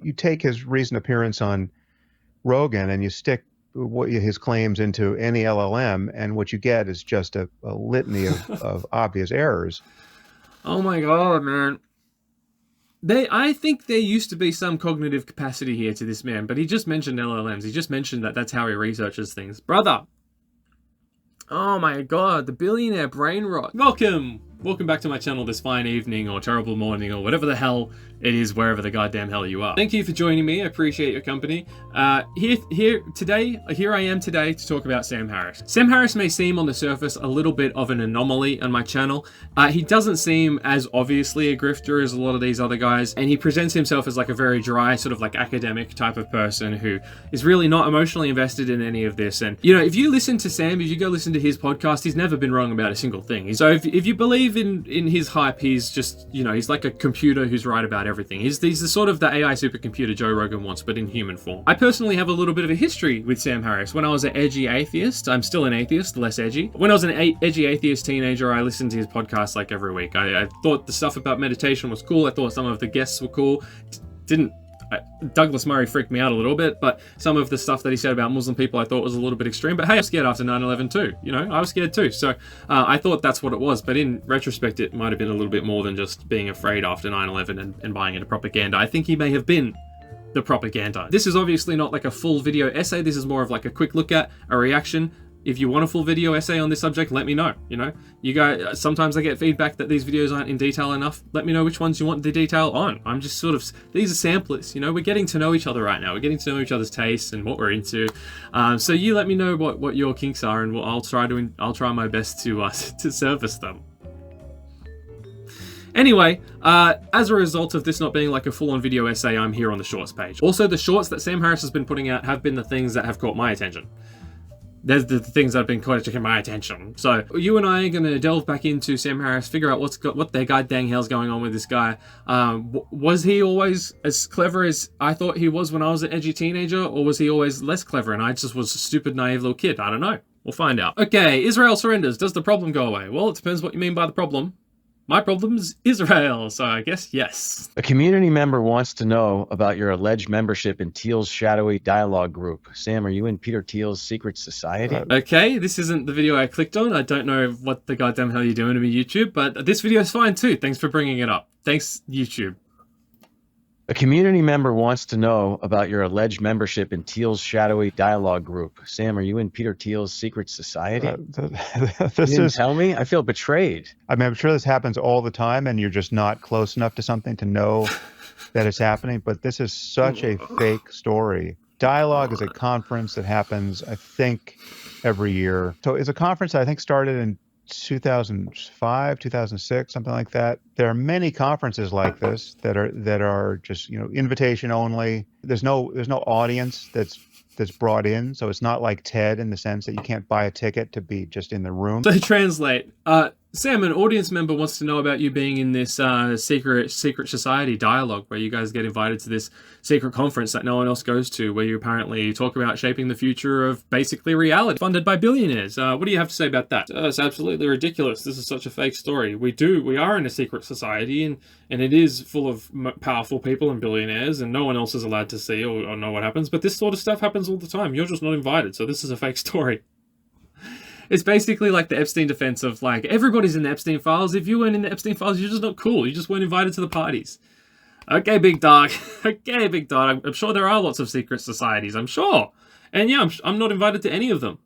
you take his recent appearance on Rogan and you stick his claims into any LLM, and what you get is just a litany of obvious errors. Oh my God, man. I think there used to be some cognitive capacity here to this man, but he just mentioned LLMs. He just mentioned that that's how he researches things. Brother. Oh my God, the billionaire brain rot. Welcome back to my channel this fine evening or terrible morning or whatever the hell it is, wherever the goddamn hell you are. Thank you for joining me. I appreciate your company. Here I am today to talk about Sam Harris. Sam Harris may seem on the surface a little bit of an anomaly on my channel. He doesn't seem as obviously a grifter as a lot of these other guys, and he presents himself as like a very dry, sort of like academic type of person who is really not emotionally invested in any of this. And you know, if you listen to Sam, if you go listen to his podcast, he's never been wrong about a single thing. So if you believe in his hype, he's just, you know, he's like a computer who's right about everything. He's the sort of the AI supercomputer Joe Rogan wants, but in human form. I personally have a little bit of a history with Sam Harris. When I was an edgy atheist, I'm still an atheist, less edgy. When I was an edgy atheist teenager, I listened to his podcast like every week. I thought the stuff about meditation was cool. I thought some of the guests were cool. Douglas Murray freaked me out a little bit, but some of the stuff that he said about Muslim people I thought was a little bit extreme. But hey, I was scared after 9/11 too. You know, I was scared too. So I thought that's what it was. But in retrospect, it might have been a little bit more than just being afraid after 9/11 and buying into propaganda. I think he may have been the propaganda. This is obviously not like a full video essay. This is more of like a quick look at, a reaction. If you want a full video essay on this subject, let me know. You know, you guys, sometimes I get feedback that these videos aren't in detail enough. Let me know which ones you want the detail on. I'm just sort of, these are samplers, you know, we're getting to know each other right now. We're getting to know each other's tastes and what we're into. So you let me know what your kinks are, and I'll try my best to service them. Anyway, as a result of this not being like a full-on video essay, I'm here on the shorts page. Also, the shorts that Sam Harris has been putting out have been the things that have caught my attention. There's the things that have been catching my attention. So you and I are going to delve back into Sam Harris, figure out what the goddamn hell's going on with this guy. Was he always as clever as I thought he was when I was an edgy teenager, or was he always less clever and I just was a stupid, naive little kid? I don't know. We'll find out. Okay, Israel surrenders. Does the problem go away? Well, it depends what you mean by the problem. My problem's Israel, so I guess yes. A community member wants to know about your alleged membership in Thiel's shadowy dialogue group. Sam, are you in Peter Thiel's secret society? Okay, this isn't the video I clicked on. I don't know what the goddamn hell you're doing to me, YouTube, but this video is fine too. Thanks for bringing it up. Thanks, YouTube. A community member wants to know about your alleged membership in Thiel's shadowy dialogue group. Sam, are you in Peter Thiel's secret society? You didn't tell me? I feel betrayed. I mean, I'm sure this happens all the time and you're just not close enough to something to know that it's happening, but this is such a fake story. Dialogue is a conference that happens, I think, every year. So it's a conference that I think started in 2005, 2006, something like that. There are many conferences like this that are just, you know, invitation only. There's no audience that's brought in, so it's not like TED in the sense that you can't buy a ticket to be just in the room. So translate. Sam, an audience member wants to know about you being in this secret society dialogue where you guys get invited to this secret conference that no one else goes to, where you apparently talk about shaping the future of basically reality, funded by billionaires. What do you have to say about that? It's absolutely ridiculous. This is such a fake story. We are in a secret society, and it is full of powerful people and billionaires, and no one else is allowed to see or know what happens. But this sort of stuff happens all the time. You're just not invited, so this is a fake story. It's basically like the Epstein defense of like, everybody's in the Epstein files. If you weren't in the Epstein files, you're just not cool. You just weren't invited to the parties. Okay, big dog. Okay, big dog. I'm sure there are lots of secret societies. I'm sure. And yeah, I'm not invited to any of them.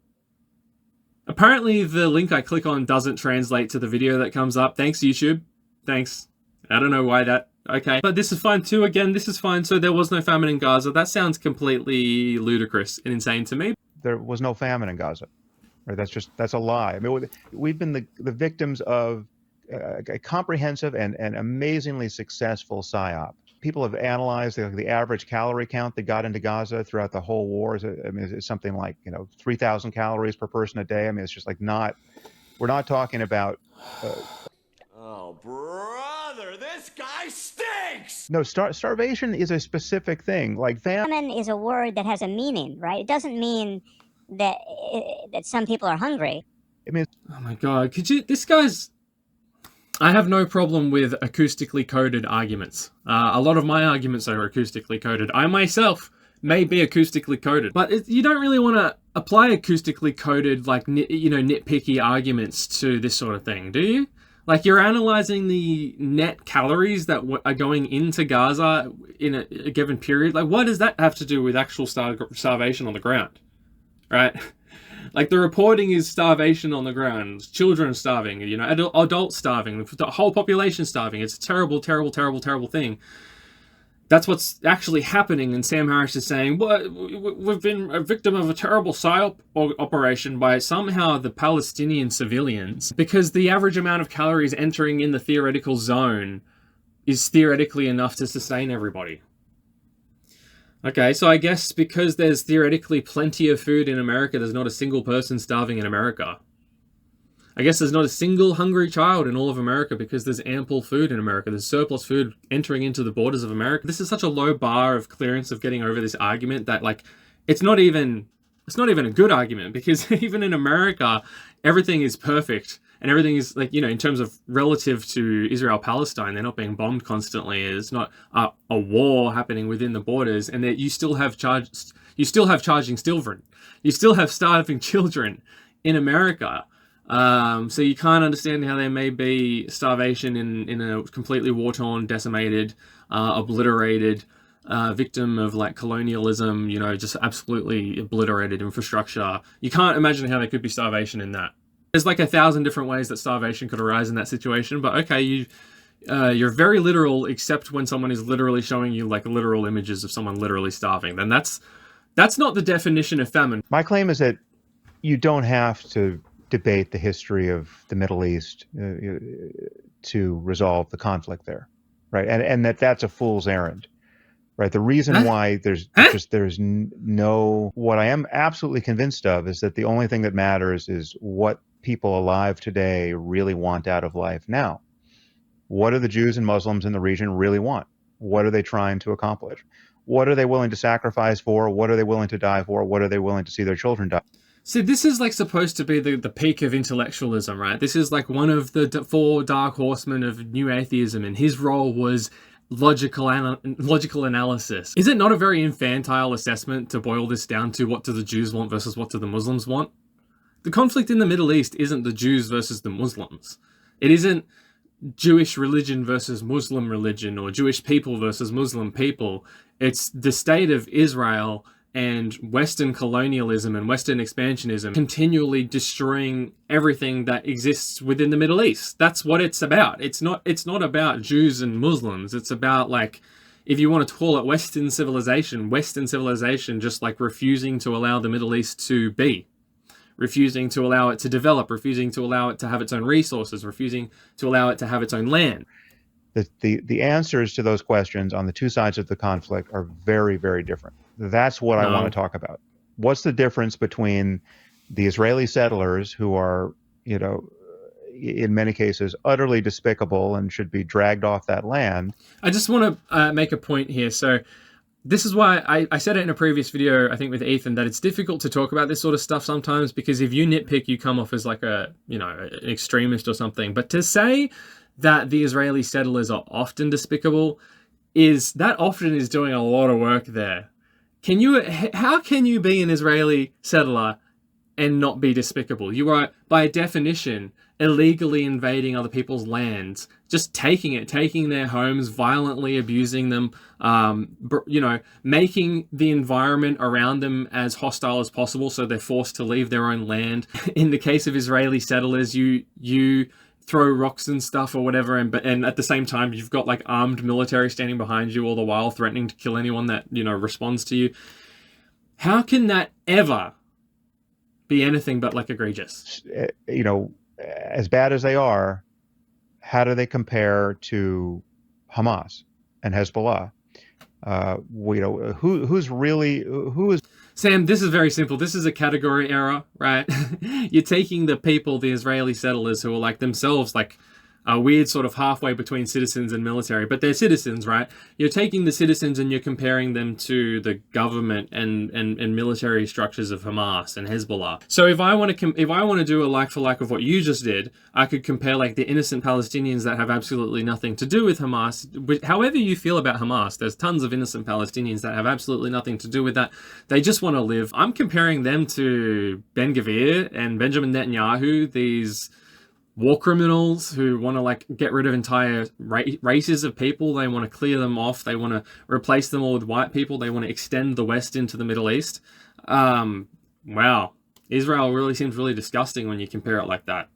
Apparently, the link I click on doesn't translate to the video that comes up. Thanks, YouTube. Thanks. I don't know why that... Okay. But this is fine too. Again, this is fine. So there was no famine in Gaza. That sounds completely ludicrous and insane to me. There was no famine in Gaza. Right, that's a lie. I mean, we've been the victims of a comprehensive and amazingly successful psyop. People have analyzed the average calorie count that got into Gaza throughout the whole war. It's something like 3,000 calories per person a day. I mean, it's just like we're not talking about. Oh, brother, this guy stinks! No, starvation is a specific thing. Like famine is a word that has a meaning, right? It doesn't mean that some people are hungry. I mean, oh my God, could you? This guy's. I have no problem with acoustically coded arguments. A lot of my arguments are acoustically coded. I myself may be acoustically coded, but you don't really want to apply acoustically coded, like, nitpicky arguments to this sort of thing, do you? Like, you're analyzing the net calories that are going into Gaza in a given period. Like, what does that have to do with actual starvation on the ground, right? Like, the reporting is starvation on the ground, children starving, adults starving, the whole population starving. It's a terrible, terrible, terrible, terrible thing. That's what's actually happening, and Sam Harris is saying, well, we've been a victim of a terrible psyop operation by somehow the Palestinian civilians, because the average amount of calories entering in the theoretical zone is theoretically enough to sustain everybody. Okay, so I guess because there's theoretically plenty of food in America, there's not a single person starving in America. I guess there's not a single hungry child in all of America because there's ample food in America. There's surplus food entering into the borders of America. This is such a low bar of clearance of getting over this argument that, like, it's not even a good argument, because even in America, everything is perfect. And everything is, like, in terms of relative to Israel-Palestine, they're not being bombed constantly. There's not a war happening within the borders, and that you still have charging children. You still have starving children in America. So you can't understand how there may be starvation in a completely war-torn, decimated, obliterated victim of, like, colonialism, just absolutely obliterated infrastructure. You can't imagine how there could be starvation in that. There's like 1,000 different ways that starvation could arise in that situation, but okay, you're very literal, except when someone is literally showing you, like, literal images of someone literally starving. Then that's not the definition of famine. My claim is that you don't have to debate the history of the Middle East to resolve the conflict there, right? And that's a fool's errand, right? The reason why there's no, what I am absolutely convinced of is that the only thing that matters is what people alive today really want out of life now. What do the Jews and Muslims in the region really want? What are they trying to accomplish? What are they willing to sacrifice for? What are they willing to die for? What are they willing to see their children die? See, this is, like, supposed to be the peak of intellectualism, right? This is like one of the four dark horsemen of new atheism, and his role was logical analysis. Is it not a very infantile assessment to boil this down to what do the Jews want versus what do the Muslims want? The conflict in the Middle East isn't the Jews versus the Muslims. It isn't Jewish religion versus Muslim religion, or Jewish people versus Muslim people. It's the state of Israel and Western colonialism and Western expansionism continually destroying everything that exists within the Middle East. That's what it's about. It's not about Jews and Muslims. It's about, like, if you want to call it Western civilization just, like, refusing to allow the Middle East to be. Refusing to allow it to develop, refusing to allow it to have its own resources, refusing to allow it to have its own land. The answers to those questions on the two sides of the conflict are very, very different. That's what I want to talk about. What's the difference between the Israeli settlers, who are, in many cases, utterly despicable and should be dragged off that land? I just want to make a point here. So this is why I said it in a previous video, I think with Ethan, that it's difficult to talk about this sort of stuff sometimes, because if you nitpick, you come off as like an extremist or something. But to say that the Israeli settlers are often despicable is doing a lot of work there. How can you be an Israeli settler and not be despicable? You are, by definition, illegally invading other people's lands, just taking their homes, violently abusing them, making the environment around them as hostile as possible, so they're forced to leave their own land. In the case of Israeli settlers, you throw rocks and stuff or whatever, and at the same time you've got, like, armed military standing behind you all the while, threatening to kill anyone that responds to you. How can that ever be anything but, like, egregious? As bad as they are, how do they compare to Hamas and Hezbollah? Who is? Sam, this is very simple. This is a category error, right? You're taking the people, the Israeli settlers, who are, like, themselves, like, weird sort of halfway between citizens and military, but they're citizens, right? You're taking the citizens and you're comparing them to the government and military structures of Hamas and Hezbollah. So if I want to do a like for like of what you just did, I could compare like the innocent Palestinians that have absolutely nothing to do with Hamas. However you feel about Hamas, there's tons of innocent Palestinians that have absolutely nothing to do with that. They just want to live. I'm comparing them to Ben Gvir and Benjamin Netanyahu, these war criminals who want to like get rid of entire races of people. They want to clear them off. They want to replace them all with white people. They want to extend the West into the Middle East. Wow. Israel really seems really disgusting when you compare it like that.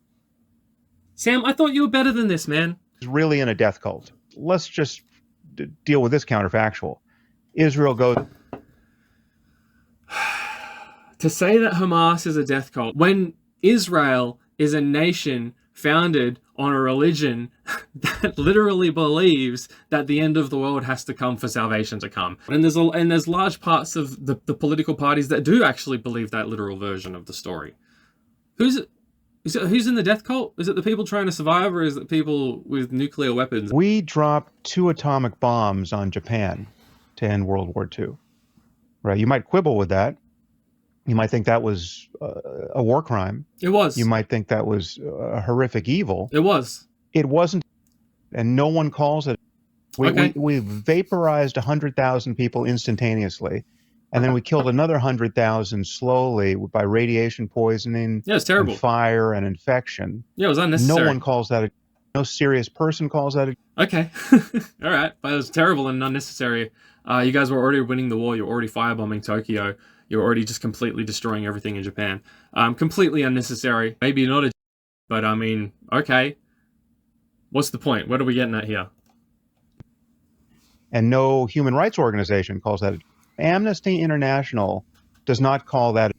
Sam, I thought you were better than this, man. It's really in a death cult. Let's just deal with this counterfactual. Israel goes... To say that Hamas is a death cult, when Israel is a nation founded on a religion that literally believes that the end of the world has to come for salvation to come. And there's large parts of the political parties that do actually believe that literal version of the story. Who's in the death cult? Is it the people trying to survive, or is it people with nuclear weapons? We dropped 2 atomic bombs on Japan to end World War II. Right? You might quibble with that. You might think that was a war crime. It was. You might think that was a horrific evil. It was. It wasn't, and no one calls it. We vaporized 100,000 people instantaneously, and then we killed another 100,000 slowly by radiation poisoning, yeah, it's terrible, and fire and infection. Yeah, it was unnecessary. No one calls that no serious person calls that Okay. All right, but it was terrible and unnecessary. You guys were already winning the war. You're already firebombing Tokyo. You're already just completely destroying everything in Japan. Completely unnecessary. Maybe not a... But I mean, okay. What's the point? What are we getting at here? And no human rights organization calls that. Amnesty International does not call that.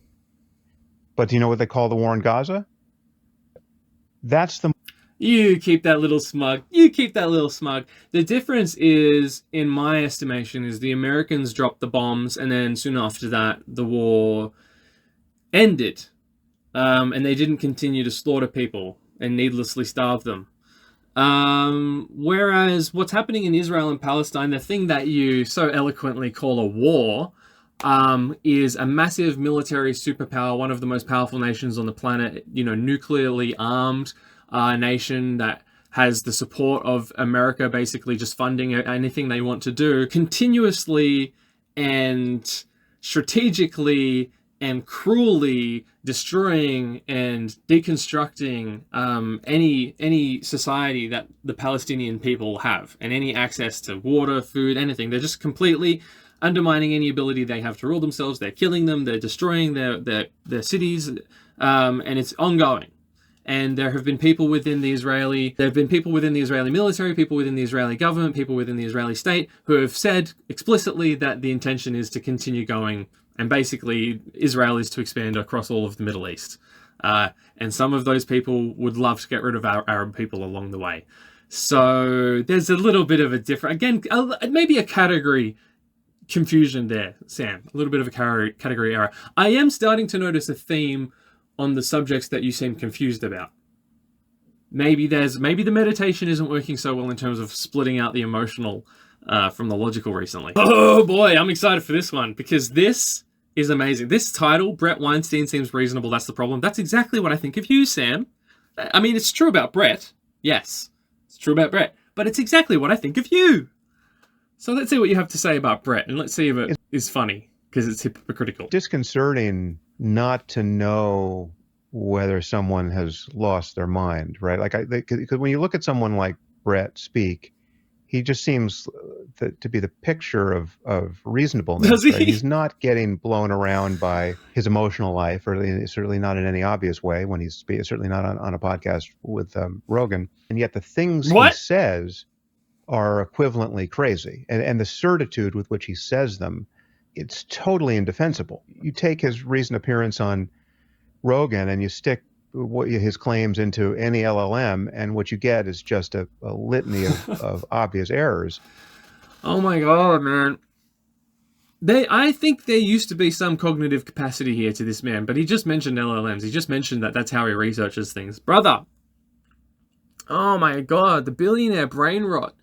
But do you know what they call the war in Gaza? That's the... You keep that little smug. You keep that little smug. The difference is, in my estimation, is the Americans dropped the bombs, and then soon after that, the war ended. And they didn't continue to slaughter people and needlessly starve them. Whereas what's happening in Israel and Palestine, the thing that you so eloquently call a war, is a massive military superpower, one of the most powerful nations on the planet, nuclearly armed, nation that has the support of America, basically just funding anything they want to do, continuously and strategically and cruelly destroying and deconstructing any society that the Palestinian people have, and any access to water, food, anything. They're just completely undermining any ability they have to rule themselves. They're killing them. They're destroying their cities, and it's ongoing. And there have been people within the Israeli military, people within the Israeli government, people within the Israeli state who have said explicitly that the intention is to continue going, and basically Israel is to expand across all of the Middle East. And some of those people would love to get rid of our Arab people along the way. So there's a little bit of a different, again, maybe a category confusion there, Sam. A little bit of a category error. I am starting to notice a theme on the subjects that you seem confused about. Maybe the meditation isn't working so well in terms of splitting out the emotional from the logical recently. Oh boy, I'm excited for this one, because this is amazing. This title, Brett Weinstein seems reasonable, that's the problem. That's exactly what I think of you, Sam. I mean, it's true about Brett. Yes, it's true about Brett. But it's exactly what I think of you. So let's see what you have to say about Brett, and let's see if it is funny, because it's hypocritical. Disconcerting not to know whether someone has lost their mind, right? Because when you look at someone like Brett speak, he just seems to be the picture of reasonableness. Does he? Right? He's not getting blown around by his emotional life, or certainly not in any obvious way when he's certainly not on a podcast with Rogan. And yet the things he says are equivalently crazy, and the certitude with which he says them, it's totally indefensible. You take his recent appearance on Rogan and you stick his claims into any LLM, and what you get is just a litany of obvious errors. Oh my God, man. I think there used to be some cognitive capacity here to this man, but he just mentioned LLMs. He just mentioned that that's how he researches things. Brother, Oh my god, the billionaire brain rot.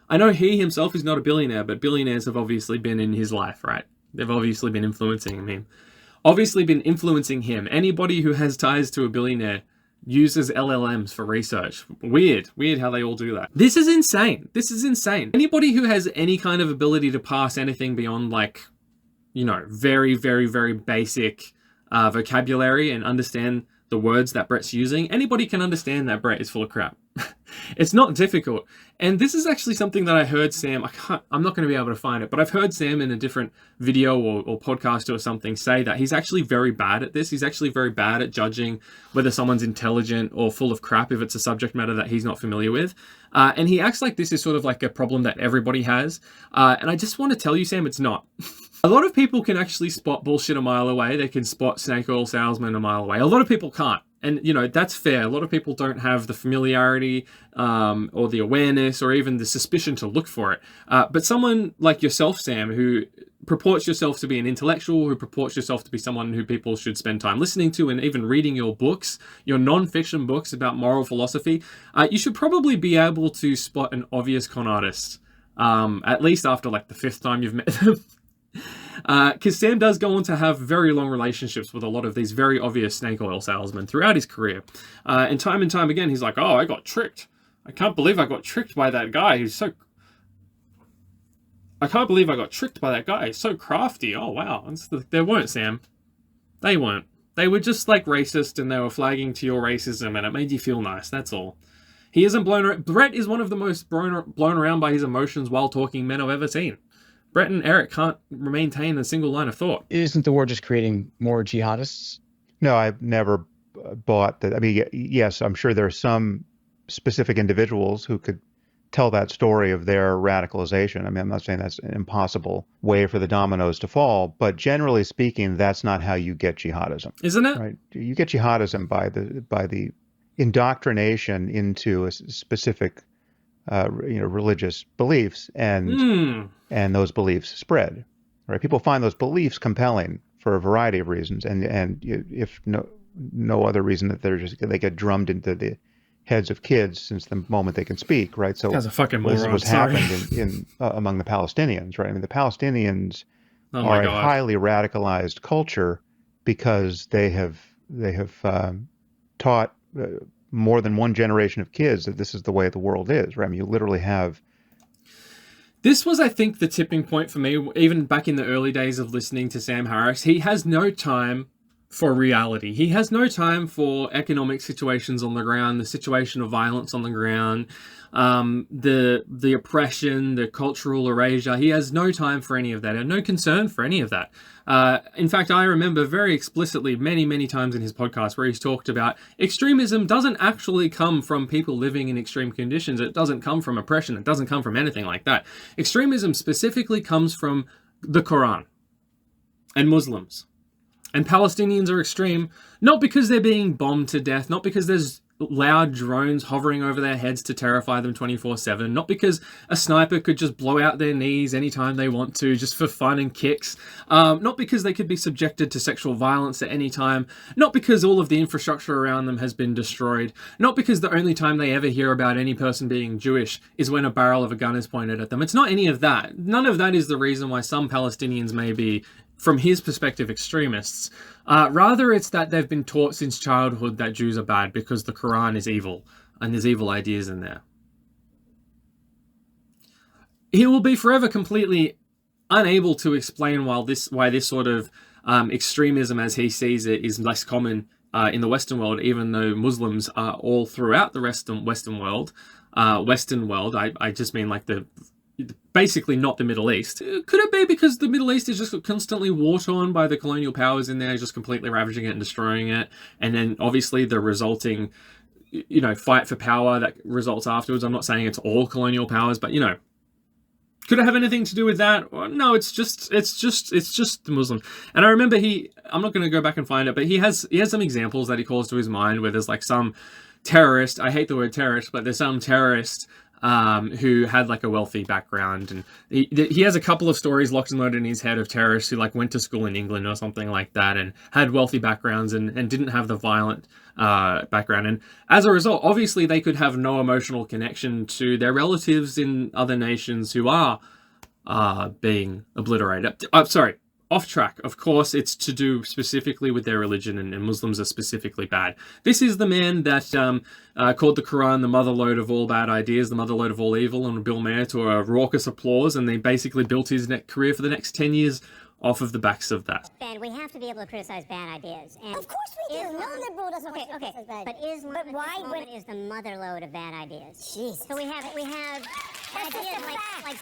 I know he himself is not a billionaire, but billionaires have obviously been in his life, right? They've obviously been influencing him. Anybody who has ties to a billionaire uses LLMs for research. Weird how they all do that. This is insane. Anybody who has any kind of ability to pass anything beyond, like, very, very, very basic vocabulary and understand the words that Brett's using, anybody can understand that Brett is full of crap. It's not difficult. And this is actually something that I heard Sam, I'm not going to be able to find it, but I've heard Sam in a different video or podcast or something say that he's actually very bad at this. He's actually very bad at judging whether someone's intelligent or full of crap if it's a subject matter that he's not familiar with. And he acts like this is sort of like a problem that everybody has. And I just want to tell you, Sam, it's not. A lot of people can actually spot bullshit a mile away. They can spot snake oil salesmen a mile away. A lot of people can't. And, that's fair. A lot of people don't have the familiarity or the awareness or even the suspicion to look for it. But someone like yourself, Sam, who purports yourself to be an intellectual, who purports yourself to be someone who people should spend time listening to and even reading your books, your non-fiction books about moral philosophy, you should probably be able to spot an obvious con artist, at least after like the 5th time you've met them. Because Sam does go on to have very long relationships with a lot of these very obvious snake oil salesmen throughout his career. And time again, he's like, oh, I got tricked. I can't believe I got tricked by that guy who's so... I can't believe I got tricked by that guy. He's so crafty. Oh, wow. They weren't, Sam. They weren't. They were just like racist and they were flagging to your racism and it made you feel nice. That's all. He isn't Brett is one of the most blown around by his emotions while talking men I've ever seen. Brett and Eric can't maintain a single line of thought. Isn't the war just creating more jihadists? No, I've never bought that. I mean, yes, I'm sure there are some specific individuals who could tell that story of their radicalization. I mean, I'm not saying that's an impossible way for the dominoes to fall, but generally speaking, that's not how you get jihadism. Isn't it? Right? You get jihadism by the indoctrination into a specific religious beliefs, and those beliefs spread. Right? People find those beliefs compelling for a variety of reasons, and if no other reason that they get drummed into the heads of kids since the moment they can speak. Right? So that's a fucking moron. This was happened in among the Palestinians. Right? I mean, the Palestinians are a highly radicalized culture because they have taught more than one generation of kids that this is the way the world is, right? I mean, you literally have... This was, I think, the tipping point for me, even back in the early days of listening to Sam Harris. He has no time for reality. He has no time for economic situations on the ground, the situation of violence on the ground, the oppression, the cultural erasure. He has no time for any of that and no concern for any of that. In fact, I remember very explicitly many times in his podcast where he's talked about extremism doesn't actually come from people living in extreme conditions. It doesn't come from oppression. It doesn't come from anything like that. Extremism specifically comes from the Quran and Muslims. And Palestinians are extreme, not because they're being bombed to death, not because there's loud drones hovering over their heads to terrify them 24/7, not because a sniper could just blow out their knees anytime they want to, just for fun and kicks, not because they could be subjected to sexual violence at any time, not because all of the infrastructure around them has been destroyed, not because the only time they ever hear about any person being Jewish is when a barrel of a gun is pointed at them. It's not any of that. None of that is the reason why some Palestinians may be, from his perspective, extremists. Rather, it's that they've been taught since childhood that Jews are bad because the Quran is evil and there's evil ideas in there. He will be forever completely unable to explain why this sort of extremism, as he sees it, is less common in the Western world, even though Muslims are all throughout the Western world. I just mean like basically not the Middle East. Could it be because the Middle East is just constantly war-torn by the colonial powers in there, just completely ravaging it and destroying it? And then obviously the resulting, fight for power that results afterwards. I'm not saying it's all colonial powers, but could it have anything to do with that? No, it's just the Muslims. And I remember I'm not going to go back and find it, but he has some examples that he calls to his mind where there's like some terrorist, I hate the word terrorist, but there's some terrorist who had like a wealthy background, and he has a couple of stories locked and loaded in his head of terrorists who like went to school in England or something like that and had wealthy backgrounds and didn't have the violent background, and as a result obviously they could have no emotional connection to their relatives in other nations who are being obliterated. Sorry, off track. Of course, it's to do specifically with their religion, and Muslims are specifically bad. This is the man that called the Quran the motherlode of all bad ideas, the motherlode of all evil, and Bill Maher to a raucous applause, and they basically built his career for the next 10 years off of the backs of that. Ben, we have to be able to criticize bad ideas. And of course we do. No liberal doesn't want to criticize bad. But Islam is the motherlode of bad ideas. Jeez. So we have ideas like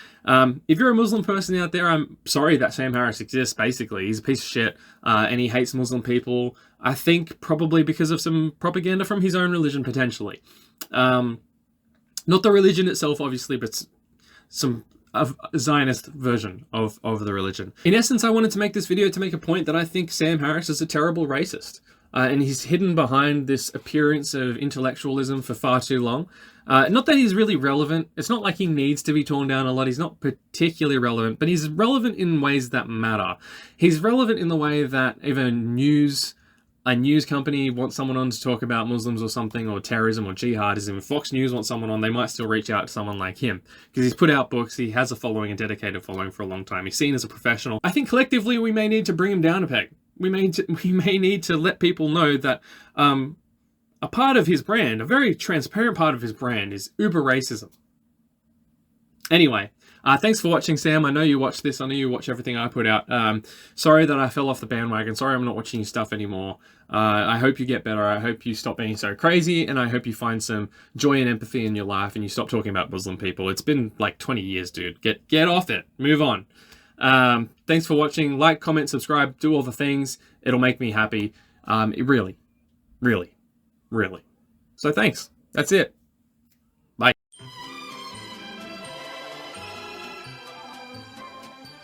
if you're a Muslim person out there, I'm sorry that Sam Harris exists, basically. He's a piece of shit, and he hates Muslim people, I think probably because of some propaganda from his own religion, potentially. Not the religion itself, obviously, but some Zionist version of the religion. In essence, I wanted to make this video to make a point that I think Sam Harris is a terrible racist. And he's hidden behind this appearance of intellectualism for far too long. Not that he's really relevant. It's not like he needs to be torn down a lot. He's not particularly relevant, but he's relevant in ways that matter. He's relevant in the way that if a news company wants someone on to talk about Muslims or something, or terrorism or jihad, as in Fox News wants someone on, they might still reach out to someone like him because he's put out books, he has a following, a dedicated following for a long time. He's seen as a professional. I think collectively we may need to bring him down a peg. We may need to let people know that a part of his brand, a very transparent part of his brand, is uber racism. Anyway, thanks for watching, Sam. I know you watch this. I know you watch everything I put out. Sorry that I fell off the bandwagon. Sorry I'm not watching your stuff anymore. I hope you get better. I hope you stop being so crazy, and I hope you find some joy and empathy in your life and you stop talking about Muslim people. It's been like 20 years, dude. Get off it. Move on. Thanks for watching. Like, comment, subscribe, do all the things. It'll make me happy. It really. So thanks. That's it.